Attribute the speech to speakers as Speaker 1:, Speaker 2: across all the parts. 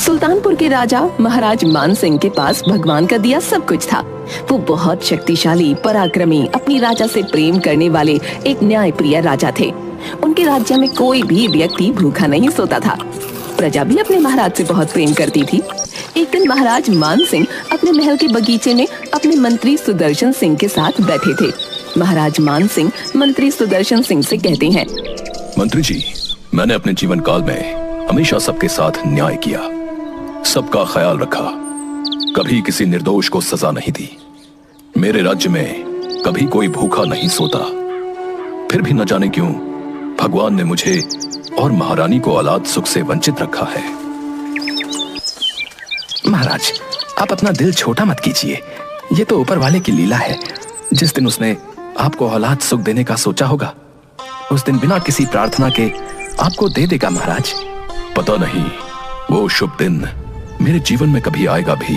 Speaker 1: सुल्तानपुर के राजा महाराज मान सिंह के पास भगवान का दिया सब कुछ था। वो बहुत शक्तिशाली, पराक्रमी, अपनी राजा से प्रेम करने वाले एक न्यायप्रिय राजा थे। उनके राज्य में कोई भी व्यक्ति भूखा नहीं सोता था। प्रजा भी अपने महाराज से बहुत प्रेम करती थी। एक दिन महाराज मान सिंह अपने महल के बगीचे में अपने मंत्री सुदर्शन सिंह के साथ बैठे थे। महाराज मान सिंह मंत्री सुदर्शन सिंह से कहते हैं,
Speaker 2: मंत्री जी, मैंने अपने जीवन काल में हमेशा सबके साथ न्याय किया, सबका ख्याल रखा, कभी किसी निर्दोष को सजा नहीं दी। मेरे राज्य में कभी कोई भूखा नहीं सोता। फिर भी न जाने क्यों भगवान ने मुझे और महारानी को औलाद सुख से वंचित रखा है।
Speaker 3: महाराज, आप अपना दिल छोटा मत कीजिए। ये तो ऊपर वाले की लीला है। जिस दिन उसने आपको औलाद सुख देने का सोचा होगा, उस दिन बिना किसी प्रार्थना के आपको दे देगा महाराज।
Speaker 2: पता नहीं वो शुभ दिन मेरे जीवन में कभी आएगा भी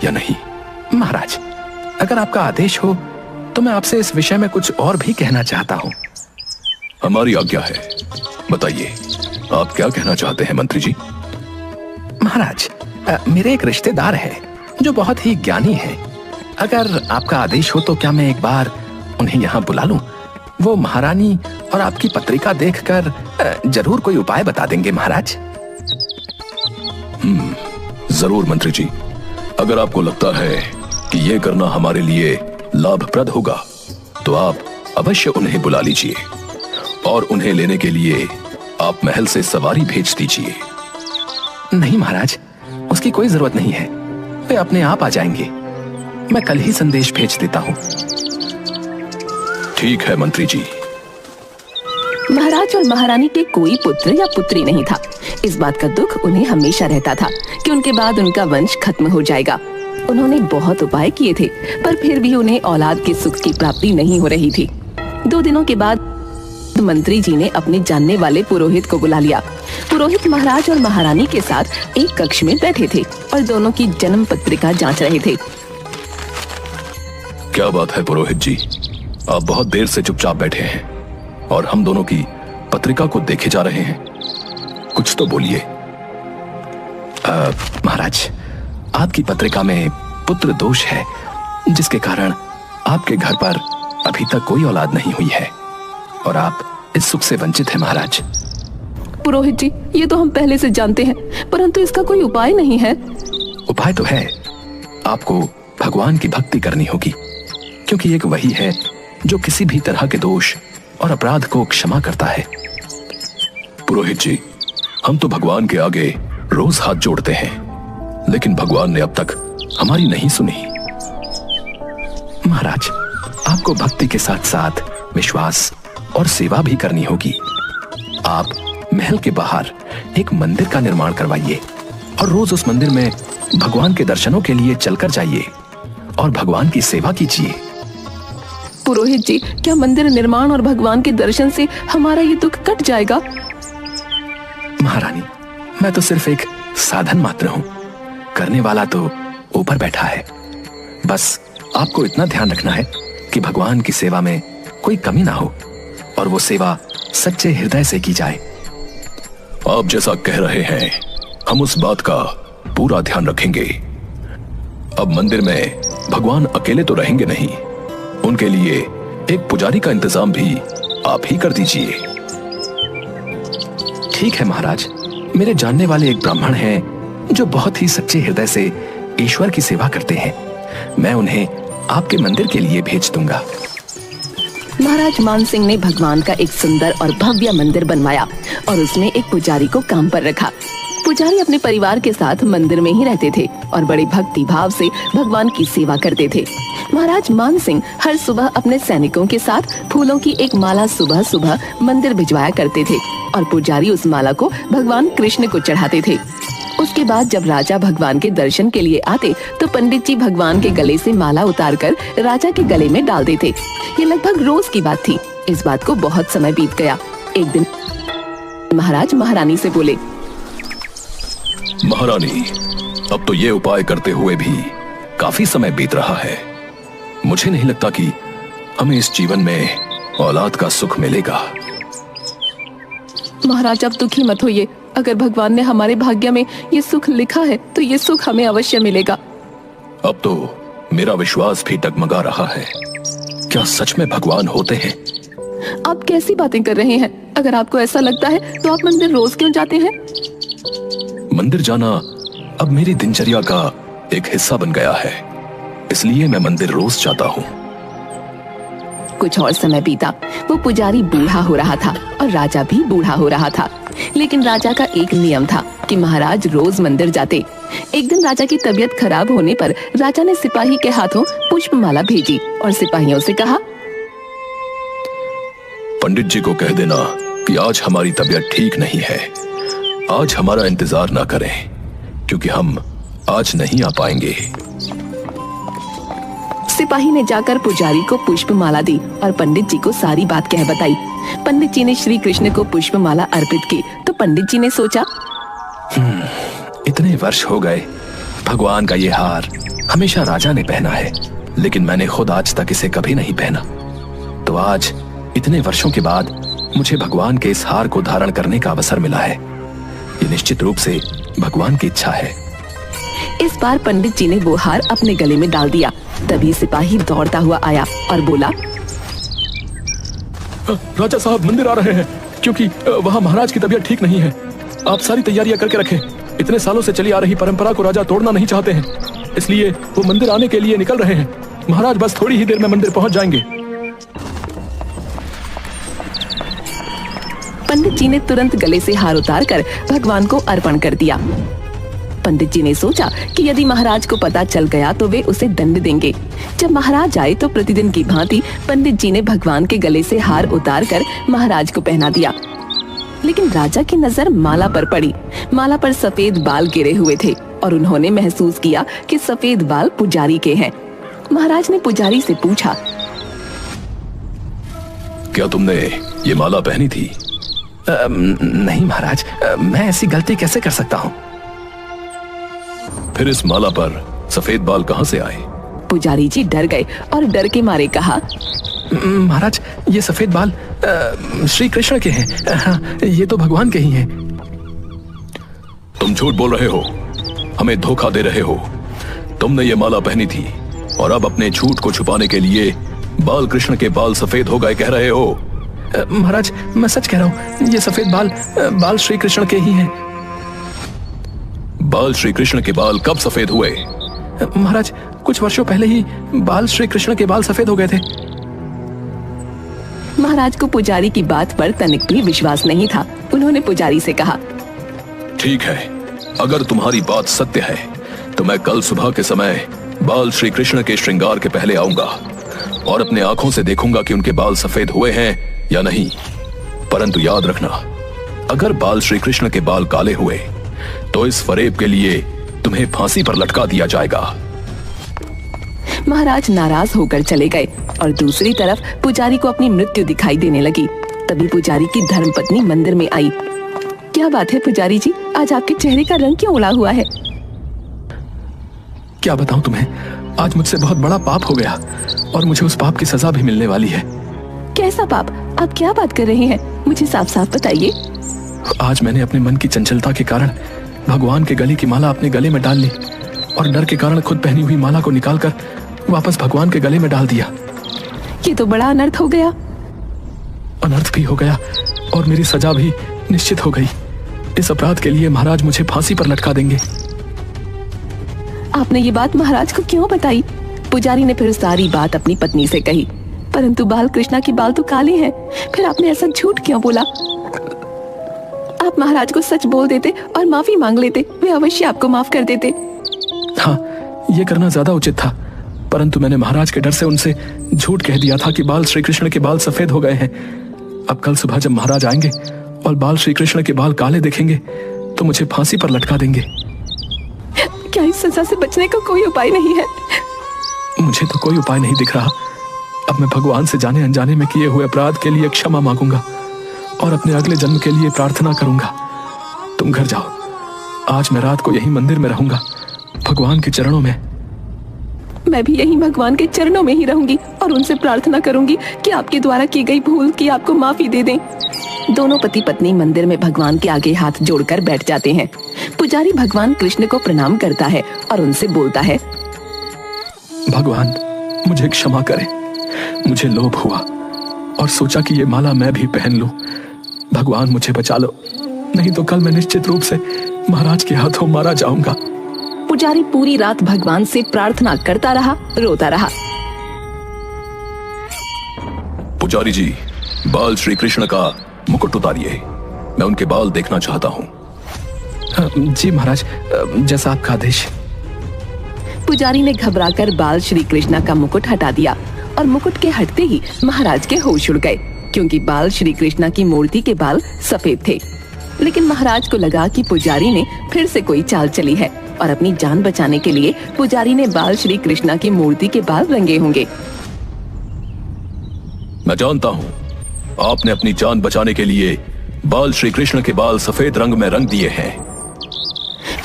Speaker 2: या नहीं।
Speaker 3: महाराज, अगर आपका आदेश हो तो मैं आपसे इस विषय में कुछ और भी कहना चाहता हूँ।
Speaker 2: हमारी आज्ञा है, बताइए आप क्या कहना चाहते हैं मंत्री जी।
Speaker 3: महाराज, मेरे एक रिश्तेदार है जो बहुत ही ज्ञानी है। अगर आपका आदेश हो तो क्या मैं एक बार उन्हें यहाँ बुला लूं? वो महारानी और आपकी पत्रिका देखकर जरूर कोई उपाय बता देंगे महाराज।
Speaker 2: जरूर मंत्री जी, अगर आपको लगता है कि ये करना हमारे लिए लाभप्रद होगा तो आप अवश्य उन्हें बुला लीजिए और उन्हें लेने के लिए आप महल से सवारी भेज दीजिए।
Speaker 3: नहीं महाराज, उसकी कोई जरूरत नहीं है, वे अपने आप आ जाएंगे। मैं कल ही संदेश भेज देता हूँ।
Speaker 2: ठीक है मंत्री जी।
Speaker 1: महाराज और महारानी के कोई पुत्र या पुत्री नहीं था। इस बात का दुख उन्हें हमेशा रहता था कि उनके बाद उनका वंश खत्म हो जाएगा। उन्होंने बहुत उपाय किए थे, पर फिर भी उन्हें औलाद के सुख की प्राप्ति नहीं हो रही थी। 2 दिनों के बाद मंत्री जी ने अपने जानने वाले पुरोहित को बुला लिया। पुरोहित महाराज और महारानी के साथ एक कक्ष में बैठे थे और दोनों की जन्म पत्रिका जांच रहे थे।
Speaker 2: क्या बात है पुरोहित जी, आप बहुत देर से चुपचाप बैठे हैं और हम दोनों की पत्रिका को देखे जा रहे हैं। कुछ तो बोलिए।
Speaker 3: महाराज, आपकी पत्रिका में पुत्र दोष है, जिसके कारण आपके घर पर अभी तक कोई औलाद नहीं हुई है और आप इस सुख से वंचित हैं महाराज।
Speaker 1: पुरोहित जी, ये तो हम पहले से जानते हैं, परंतु इसका कोई उपाय नहीं है।
Speaker 3: उपाय तो है। आपको भगवान की भक्ति करनी होगी, क्योंकि एक वही है जो किसी भी तरह के दोष और अपराध को क्षमा करता है।
Speaker 2: पुरोहित जी, हम तो भगवान के आगे रोज हाथ जोड़ते हैं, लेकिन भगवान ने अब तक हमारी नहीं सुनी।
Speaker 3: महाराज, आपको भक्ति के साथ साथ विश्वास और सेवा भी करनी होगी। आप महल के बाहर एक मंदिर का निर्माण करवाइए और रोज उस मंदिर में भगवान के दर्शनों के लिए चलकर जाइए और भगवान की सेवा कीजिए।
Speaker 1: पुरोहित जी, क्या मंदिर निर्माण और भगवान के दर्शन से हमारा ये दुख कट जाएगा?
Speaker 3: महारानी, मैं तो सिर्फ एक साधन मात्र हूँ, करने वाला तो ऊपर बैठा है। बस आपको इतना ध्यान रखना है कि भगवान की सेवा में कोई कमी ना हो और वो सेवा सच्चे हृदय से की जाए।
Speaker 2: आप जैसा कह रहे हैं, हम उस बात का पूरा ध्यान रखेंगे। अब मंदिर में भगवान अकेले तो रहेंगे नहीं, उनके लिए एक पुजारी का इंतजाम भी आप ही कर दीजिए।
Speaker 3: ठीक है महाराज, मेरे जानने वाले एक ब्राह्मण हैं जो बहुत ही सच्चे हृदय से ईश्वर की सेवा करते हैं। मैं उन्हें आपके मंदिर के लिए भेज दूंगा।
Speaker 1: महाराज मान सिंह ने भगवान का एक सुंदर और भव्य मंदिर बनवाया और उसमें एक पुजारी को काम पर रखा। पुजारी अपने परिवार के साथ मंदिर में ही रहते थे और बड़े भक्ति भाव से भगवान की सेवा करते थे। महाराज मान सिंह हर सुबह अपने सैनिकों के साथ फूलों की एक माला सुबह सुबह मंदिर भिजवाया करते थे और पुजारी उस माला को भगवान कृष्ण को चढ़ाते थे। उसके बाद जब राजा भगवान के दर्शन के लिए आते तो पंडित जी भगवान के गले से माला उतारकर राजा के गले में डाल देते। ये लगभग रोज की बात थी। इस बात को बहुत समय बीत गया। एक दिन महाराज महारानी से बोले,
Speaker 2: महारानी, अब तो ये उपाय करते हुए भी काफी समय बीत रहा है। मुझे नहीं लगता कि हमें इस जीवन में औलाद का सुख मिलेगा।
Speaker 1: महाराज, अब दुखी मत होइए। अगर भगवान ने हमारे भाग्य में ये सुख लिखा है तो ये सुख हमें अवश्य मिलेगा।
Speaker 2: अब तो मेरा विश्वास भी डगमगा रहा है। क्या सच में भगवान होते हैं?
Speaker 1: आप कैसी बातें कर रहे हैं? अगर आपको ऐसा लगता है तो आप मंदिर रोज क्यों जाते हैं?
Speaker 2: मंदिर जाना अब मेरी दिनचर्या का एक हिस्सा बन गया है, इसलिए मैं मंदिर रोज जाता हूँ।
Speaker 1: कुछ और समय बीता। वो पुजारी बूढ़ा हो रहा था और राजा भी बूढ़ा हो रहा था, लेकिन राजा का एक नियम था कि महाराज रोज मंदिर जाते। एक दिन राजा की तबीयत खराब होने पर राजा ने सिपाही के हाथों पुष्पमाला भेजी और सिपाहियों से कहा,
Speaker 2: पंडित जी को कह देना कि आज हमारी तबीयत ठीक नहीं है, आज हमारा इंतजार ना करें, क्योंकि हम आज नहीं आ पाएंगे।
Speaker 1: सिपाही ने जाकर पुजारी को पुष्पमाला दी और पंडित जी को सारी बात कह बताई। पंडित जी ने श्री कृष्ण को पुष्पमाला अर्पित की तो पंडित जी ने सोचा,
Speaker 3: इतने वर्ष हो गए, भगवान का ये हार हमेशा राजा ने पहना है, लेकिन मैंने खुद आज तक इसे कभी नहीं पहना। तो आज इतने वर्षों के बाद मुझे भगवान के इस हार को धारण करने का अवसर मिला है। ये निश्चित रूप से भगवान की इच्छा है।
Speaker 1: इस बार पंडित जी ने वो हार अपने गले में डाल दिया। तभी सिपाही दौड़ता हुआ आया और बोला,
Speaker 2: राजा साहब मंदिर आ रहे हैं, क्योंकि वहाँ महाराज की तबीयत ठीक नहीं है। आप सारी तैयारियां करके रखें। इतने सालों से चली आ रही परंपरा को राजा तोड़ना नहीं चाहते हैं, इसलिए वो मंदिर आने के लिए निकल रहे हैं। महाराज बस थोड़ी ही देर में मंदिर पहुंच जाएंगे।
Speaker 1: पंडित जी ने तुरंत गले से हार उतारकर भगवान को अर्पण कर दिया। पंडित जी ने सोचा कि यदि महाराज को पता चल गया तो वे उसे दंड देंगे। जब महाराज आए तो प्रतिदिन की भांति पंडित जी ने भगवान के गले से हार उतारकर महाराज को पहना दिया। लेकिन राजा की नजर माला पर पड़ी। माला पर सफेद बाल गिरे हुए थे और उन्होंने महसूस किया कि सफेद बाल पुजारी के हैं। महाराज ने पुजारी से पूछा,
Speaker 2: क्या तुमने ये माला पहनी थी?
Speaker 3: नहीं महाराज, मैं ऐसी गलती कैसे कर सकता हूँ?
Speaker 2: फिर इस माला पर सफेद बाल कहाँ से आए?
Speaker 1: पुजारी जी डर गए और डर के मारे कहा,
Speaker 3: महाराज ये सफेद बाल श्री कृष्ण के हैं। हाँ, ये तो भगवान के ही हैं।
Speaker 2: तुम झूठ बोल रहे हो, हमें धोखा दे रहे हो। तुमने ये माला पहनी थी और अब अपने झूठ को छुपाने के लिए बाल कृष्ण के बाल सफेद हो गए कह रहे हो।
Speaker 3: महाराज मैं सच कह रहा हूँ, ये सफेद बाल श्री कृष्ण के ही हैं।
Speaker 2: बाल श्री कृष्ण के बाल कब सफेद हुए?
Speaker 3: महाराज कुछ वर्षों पहले ही बाल श्री कृष्ण के बाल सफेद हो गए थे।
Speaker 1: महाराज को पुजारी की बात पर तनिक भी विश्वास नहीं था। उन्होंने पुजारी से कहा,
Speaker 2: ठीक है, अगर तुम्हारी बात सत्य है तो मैं कल सुबह के समय बाल श्री कृष्ण के श्रृंगार के पहले आऊंगा और अपने आंखों से देखूंगा कि उनके बाल सफेद हुए हैं या नहीं। परंतु याद रखना, अगर बाल श्री कृष्ण के बाल काले हुए तो इस फरेब के लिए तुम्हें फांसी पर लटका दिया जाएगा।
Speaker 1: महाराज नाराज होकर चले गए और दूसरी तरफ पुजारी को अपनी मृत्यु दिखाई देने लगी। तभी पुजारी की धर्मपत्नी मंदिर में आई। क्या बात है पुजारी जी, आज आपके चेहरे का रंग क्यों उड़ा हुआ है?
Speaker 3: क्या बताऊं तुम्हें, आज मुझसे बहुत बड़ा पाप हो गया और मुझे उस पाप की सजा भी मिलने वाली है।
Speaker 1: कैसा पाप? आप क्या बात कर रहे हैं? मुझे साफ साफ बताइए।
Speaker 3: आज मैंने अपने मन की चंचलता के कारण भगवान के गले की माला अपने गले में डाल ली और डर के कारण खुद पहनी हुई माला को निकालकर वापस भगवान के गले में डाल दिया।
Speaker 1: ये तो बड़ा अनर्थ हो गया।
Speaker 3: अनर्थ भी हो गया और मेरी सजा भी निश्चित हो गई। इस अपराध के लिए महाराज मुझे फांसी पर लटका देंगे।
Speaker 1: आपने ये बात महाराज को क्यों बताई? पुजारी ने फिर सारी बात अपनी पत्नी से कही। परंतु बाल कृष्णा के बाल तो काले हैं, फिर आपने ऐसा झूठ क्यों बोला? आप महाराज को सच बोल देते और माफी मांग लेते, वे अवश्य आपको माफ कर देते।
Speaker 3: हाँ, ये करना ज्यादा उचित था, परंतु मैंने महाराज के डर से उनसे झूठ कह दिया था कि बाल श्री कृष्ण के बाल सफेद हो गए हैं। अब कल सुबह जब महाराज आएंगे और बाल श्री कृष्ण के बाल काले देखेंगे तो मुझे फांसी पर लटका देंगे।
Speaker 1: क्या इस सजा से बचने का कोई उपाय नहीं है?
Speaker 3: मुझे तो कोई उपाय नहीं दिख रहा। अब मैं भगवान से जाने अनजाने में किए हुए अपराध के लिए क्षमा मांगूंगा और अपने अगले जन्म के लिए प्रार्थना करूंगा। तुम घर जाओ, आज मैं रात को यहीं मंदिर में रहूंगा, भगवान के चरणों में।
Speaker 1: मैं भी यहीं भगवान के चरणों में ही रहूंगी और उनसे प्रार्थना करूंगी कि आपके द्वारा की गई भूल की आपको माफी दे दें। दोनों पति पत्नी मंदिर में भगवान के आगे हाथ जोड़कर बैठ जाते हैं। पुजारी भगवान कृष्ण को प्रणाम करता है और उनसे बोलता है,
Speaker 3: भगवान मुझे क्षमा करें, मुझे लोभ हुआ और सोचा कि ये माला मैं भी पहन लूं। भगवान मुझे बचा लो, नहीं तो कल मैं निश्चित रूप से महाराज के हाथों मारा जाऊंगा।
Speaker 1: पुजारी पूरी रात भगवान से प्रार्थना करता रहा, रोता रहा।
Speaker 2: पुजारी जी, बाल श्री कृष्ण का मुकुट उतारिए, मैं उनके बाल देखना चाहता हूँ।
Speaker 3: जी महाराज, जैसा आपका आदेश।
Speaker 1: पुजारी ने घबराकर बाल श्री कृष्ण का मुकुट हटा दिया और मुकुट के हटते ही महाराज के होश उड़ गए, क्योंकि बाल श्री कृष्ण की मूर्ति के बाल सफेद थे। लेकिन महाराज को लगा कि पुजारी ने फिर से कोई चाल चली है और अपनी जान बचाने के लिए पुजारी ने बाल श्री कृष्ण की मूर्ति के बाल रंगे होंगे।
Speaker 2: मैं जानता हूँ, आपने अपनी जान बचाने के लिए बाल श्री कृष्ण के बाल सफेद रंग में रंग दिए हैं।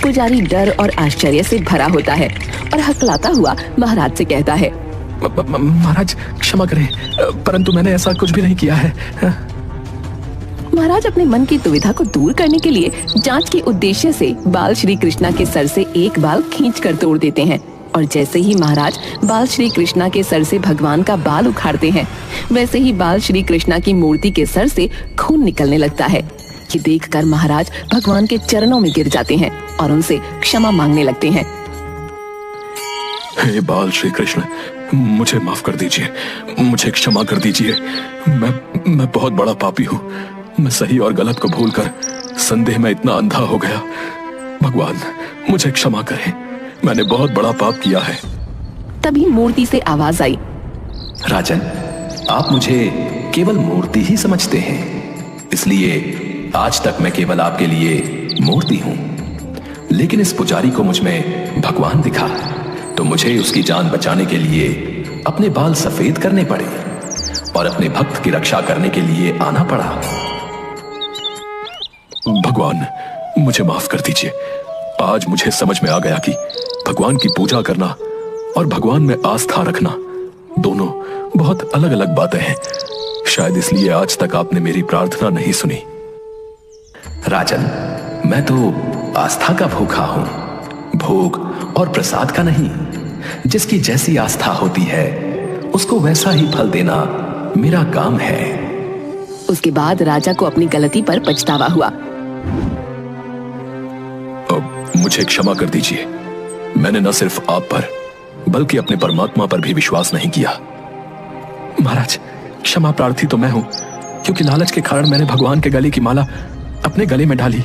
Speaker 1: पुजारी डर और आश्चर्य से भरा होता है और हकलाता हुआ महाराज से कहता है,
Speaker 3: महाराज क्षमा करें, परंतु मैंने ऐसा कुछ भी नहीं किया है।
Speaker 1: महाराज अपने मन की दुविधा को दूर करने के लिए जांच के उद्देश्य से बाल श्री कृष्णा के सर से एक बाल खींचकर तोड़ देते हैं और जैसे ही महाराज बाल श्री कृष्णा के सर से भगवान का बाल उखाड़ते हैं, वैसे ही बाल श्री कृष्णा की मूर्ति के सर से खून निकलने लगता है। ये देखकर महाराज भगवान के चरणों में गिर जाते हैं और उनसे क्षमा मांगने लगते हैं।
Speaker 2: हे बाल श्री कृष्ण, मुझे माफ कर दीजिए, मुझे क्षमा कर दीजिए। मैं बहुत बड़ा पापी हूँ। मैं सही और गलत को भूलकर संदेह में इतना अंधा हो गया। भगवान मुझे क्षमा करें, मैंने बहुत बड़ा पाप किया है।
Speaker 1: तभी मूर्ति से आवाज आई,
Speaker 3: राजन, आप मुझे केवल मूर्ति ही समझते हैं, इसलिए आज तक मैं केवल आपके लिए मूर्ति हूं। लेकिन इस पुजारी को मुझ में भगवान दिखा, तो मुझे उसकी जान बचाने के लिए अपने बाल सफेद करने पड़े और अपने भक्त की रक्षा करने के लिए आना पड़ा।
Speaker 2: भगवान मुझे माफ कर दीजिए। आज मुझे समझ में आ गया कि भगवान की पूजा करना और भगवान में आस्था रखना दोनों बहुत अलग अलग बातें हैं। शायद इसलिए आज तक आपने मेरी प्रार्थना नहीं सुनी।
Speaker 3: राजन, मैं तो आस्था का भूखा हूं, भोग और प्रसाद का नहीं। जिसकी जैसी आस्था होती है उसको वैसा ही फल देना मेरा काम है।
Speaker 1: उसके बाद राजा को अपनी गलती पर पछतावा हुआ।
Speaker 2: मुझे क्षमा कर दीजिए। मैंने न सिर्फ आप पर बल्कि अपने परमात्मा पर भी विश्वास नहीं किया।
Speaker 3: महाराज, क्षमा प्रार्थी तो मैं हूं, क्योंकि लालच के कारण मैंने भगवान के गले की माला अपने गले में डाली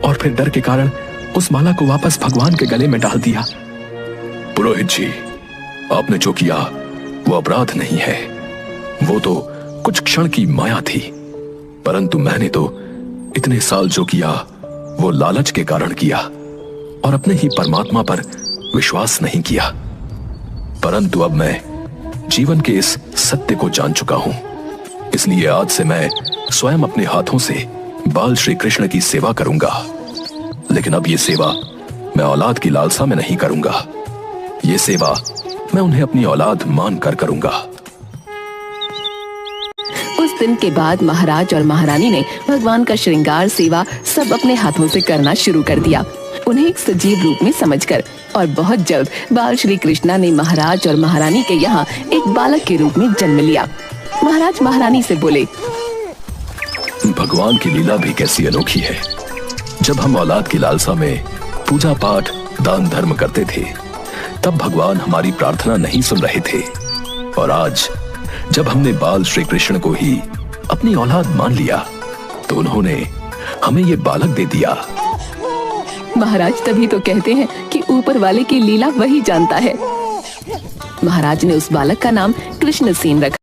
Speaker 3: और फिर डर के कारण उस माला को वापस भगवान के गले में डाल दिया।
Speaker 2: पुरोहित जी, आपने जो किया वो अपराध नहीं है, वो तो कुछ क्षण की माया थी। परंतु मैंने तो इतने साल जो किया वो लालच के कारण किया और अपने ही परमात्मा पर विश्वास नहीं किया। परंतु अब मैं जीवन के इस सत्य को जान चुका हूं, इसलिए आज से मैं स्वयं अपने हाथों से बाल श्री कृष्ण की सेवा करूंगा। लेकिन अब ये सेवा मैं औलाद की लालसा में नहीं करूंगा, ये सेवा मैं उन्हें अपनी औलाद मानकर करूंगा।
Speaker 1: उस दिन के बाद महाराज और महारानी ने भगवान का श्रृंगार सेवा सब अपने हाथों से करना शुरू कर दिया, उन्हें एक सजीव रूप में समझकर। और बहुत जल्द बाल श्री कृष्णा ने महाराज और महारानी के यहाँ एक बालक के रूप में जन्म लिया। महाराज महारानी से बोले,
Speaker 2: भगवान की लीला भी कैसी अनोखी है। जब हम औलाद की लालसा में पूजा पाठ दान धर्म करते थे, तब भगवान हमारी प्रार्थना नहीं सुन रहे थे, और आज जब हमने बाल श्री कृष्ण को ही अपनी औलाद मान लिया, तो उन्होंने हमें ये बालक दे दिया।
Speaker 1: महाराज तभी तो कहते हैं कि ऊपर वाले की लीला वही जानता है। महाराज ने उस बालक का नाम कृष्ण सेन रखा।